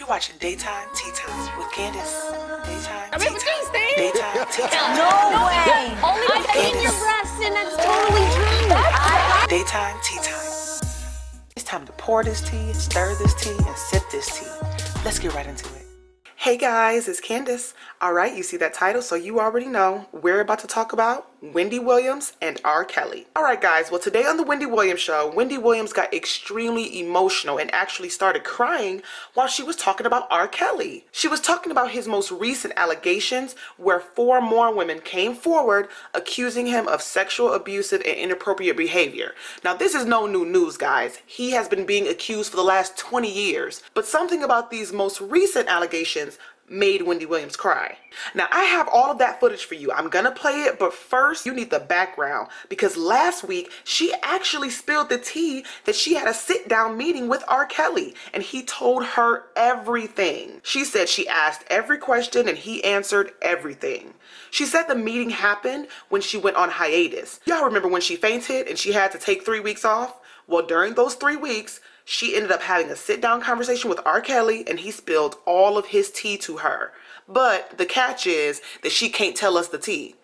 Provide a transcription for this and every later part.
You're watching Daytime Tea Time with Candice. Daytime I Tea mean, Time. Steve. Daytime Tea Time. No way. Only I've seen your breasts and that's totally true. Daytime Tea Time. It's time to pour this tea, stir this tea, and sip this tea. Let's get right into it. Hey guys, it's Candice. Alright, you see that title, so you already know. We're about to talk about Wendy Williams and R.Kelly. Alright guys, well today on the Wendy Williams show, Wendy Williams got extremely emotional and actually started crying while she was talking about R.Kelly. She was talking about his most recent allegations where 4 more women came forward accusing him of sexual, abusive, and inappropriate behavior. Now this is no new news guys. He has been being accused for the last 20 years. But something about these most recent allegations made Wendy Williams cry. Now I have all of that footage for you. I'm gonna play it, but first you need the background because last week she actually spilled the tea that she had a sit-down meeting with R.Kelly and he told her everything. She said she asked every question and he answered everything. She said the meeting happened when she went on hiatus. Y'all remember when she fainted and she had to take 3 weeks off? Well, during those 3 weeks, she ended up having a sit-down conversation with R.Kelly and he spilled all of his tea to her. But the catch is that she can't tell us the tea.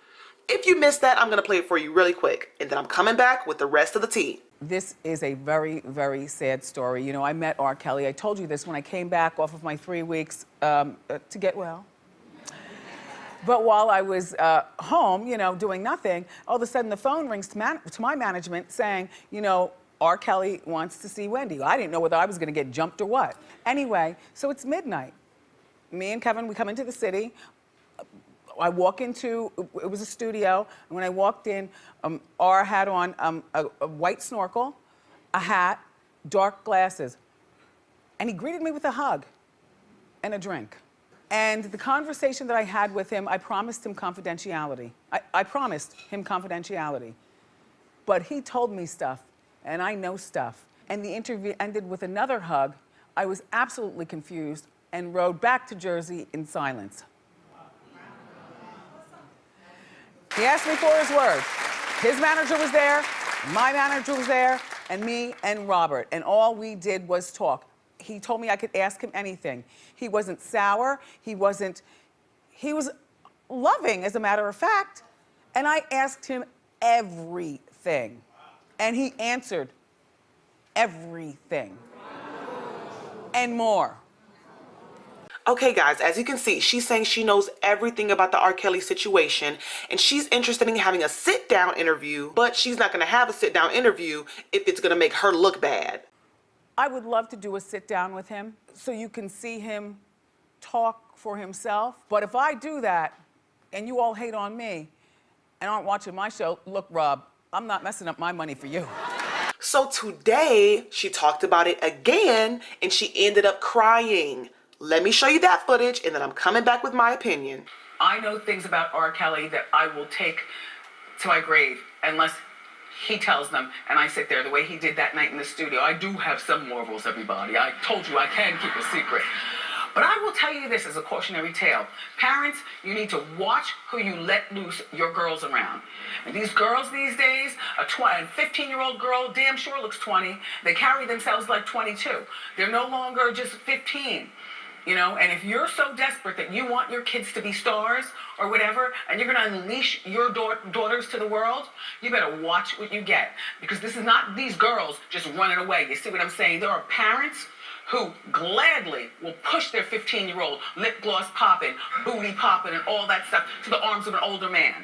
If you missed that, I'm going to play it for you really quick. And then I'm coming back with the rest of the tea. This is a very, very sad story. You know, I met R.Kelly. I told you this when I came back off of my 3 weeks to get well. But while I was home, you know, doing nothing, all of a sudden the phone rings to my management saying, you know, R.Kelly wants to see Wendy. I didn't know whether I was gonna get jumped or what. Anyway, so it's midnight. Me and Kevin, we come into the city. I walk into, it was a studio, and when I walked in, R had on a white snorkel, a hat, dark glasses, and he greeted me with a hug and a drink. And the conversation that I had with him, I promised him confidentiality. I promised him confidentiality. But he told me stuff. And I know stuff. And the interview ended with another hug. I was absolutely confused and rode back to Jersey in silence. He asked me for his word. His manager was there, my manager was there, and me and Robert. And all we did was talk. He told me I could ask him anything. He wasn't sour, he was loving, as a matter of fact. And I asked him everything. And he answered everything and more. Okay guys, as you can see, she's saying she knows everything about the R. Kelly situation and she's interested in having a sit-down interview, but she's not gonna have a sit-down interview if it's gonna make her look bad. I would love to do a sit-down with him so you can see him talk for himself. But if I do that and you all hate on me and aren't watching my show, look, Rob, I'm not messing up my money for you. So today, she talked about it again, and she ended up crying. Let me show you that footage, and then I'm coming back with my opinion. I know things about R. Kelly that I will take to my grave unless he tells them, and I sit there the way he did that night in the studio. I do have some morals, everybody. I told you I can keep a secret. But I will tell you this as a cautionary tale. Parents, you need to watch who you let loose your girls around. And these girls these days, a 15-year-old girl damn sure looks 20. They carry themselves like 22. They're no longer just 15. You know, and if you're so desperate that you want your kids to be stars or whatever, and you're going to unleash your daughters to the world, you better watch what you get. Because this is not these girls just running away. You see what I'm saying? There are parents who gladly will push their 15-year-old lip gloss popping, booty popping, and all that stuff to the arms of an older man.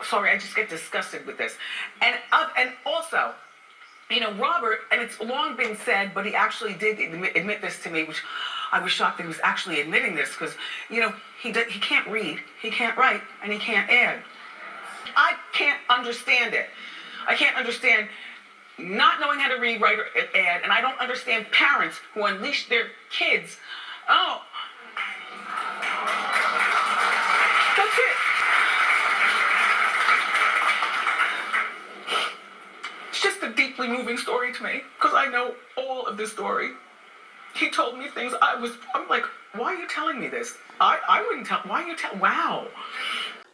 Sorry, I just get disgusted with this. And also, you know, Robert, and it's long been said, but he actually did admit this to me, which I was shocked that he was actually admitting this, because, you know, he can't read, he can't write, and he can't add. I can't understand it. I can't understand not knowing how to read, write, or add, and I don't understand parents who unleash their kids. Oh. That's it. It's just a deeply moving story to me, because I know all of this story. He told me things I'm like, why are you telling me this? I wouldn't tell, why are you telling, wow.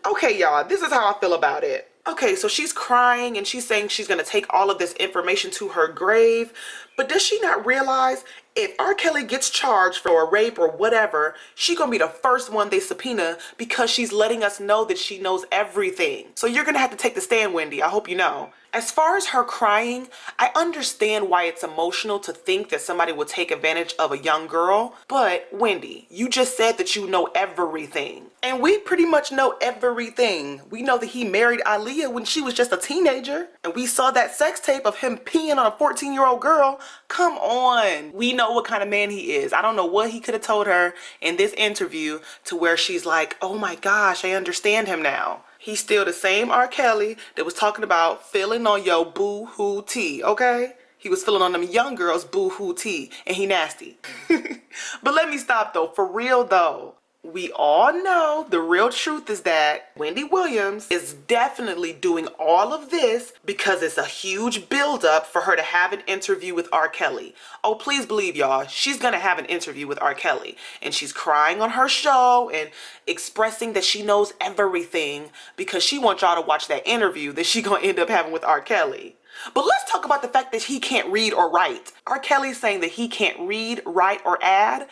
Okay, y'all, this is how I feel about it. Okay, so she's crying and she's saying she's gonna take all of this information to her grave, but does she not realize If R. Kelly gets charged for a rape or whatever, she gonna be the first one they subpoena because she's letting us know that she knows everything. So you're gonna have to take the stand, Wendy. I hope you know. As far as her crying, I understand why it's emotional to think that somebody will take advantage of a young girl. But Wendy, you just said that you know everything. And we pretty much know everything. We know that he married Aaliyah when she was just a teenager. And we saw that sex tape of him peeing on a 14-year-old girl. Come on. We know what kind of man he is. I don't know what he could have told her in this interview to where she's like, oh my gosh, I understand him now. He's still the same R. Kelly that was talking about feeling on your boo-hoo tea, okay? He was feeling on them young girls' boo-hoo tea, and he nasty. But let me stop though, for real though. We all know the real truth is that Wendy Williams is definitely doing all of this because it's a huge buildup for her to have an interview with R. Kelly. Oh, please believe y'all, she's gonna have an interview with R. Kelly. And she's crying on her show and expressing that she knows everything because she wants y'all to watch that interview that she gonna end up having with R. Kelly. But let's talk about the fact that he can't read or write. R. Kelly's saying that he can't read, write, or add.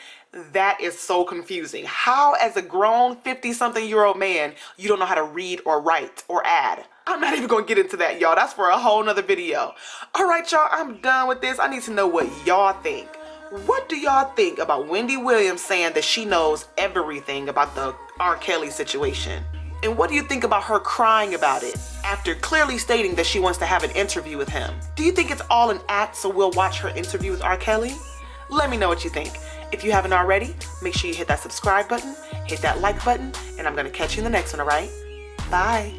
That is so confusing. How, as a grown 50-something-year-old man, you don't know how to read or write or add? I'm not even gonna get into that, y'all. That's for a whole nother video. All right, y'all, I'm done with this. I need to know what y'all think. What do y'all think about Wendy Williams saying that she knows everything about the R. Kelly situation? And what do you think about her crying about it after clearly stating that she wants to have an interview with him? Do you think it's all an act so we'll watch her interview with R. Kelly? Let me know what you think. If you haven't already, make sure you hit that subscribe button, hit that like button, and I'm gonna catch you in the next one, all right? Bye.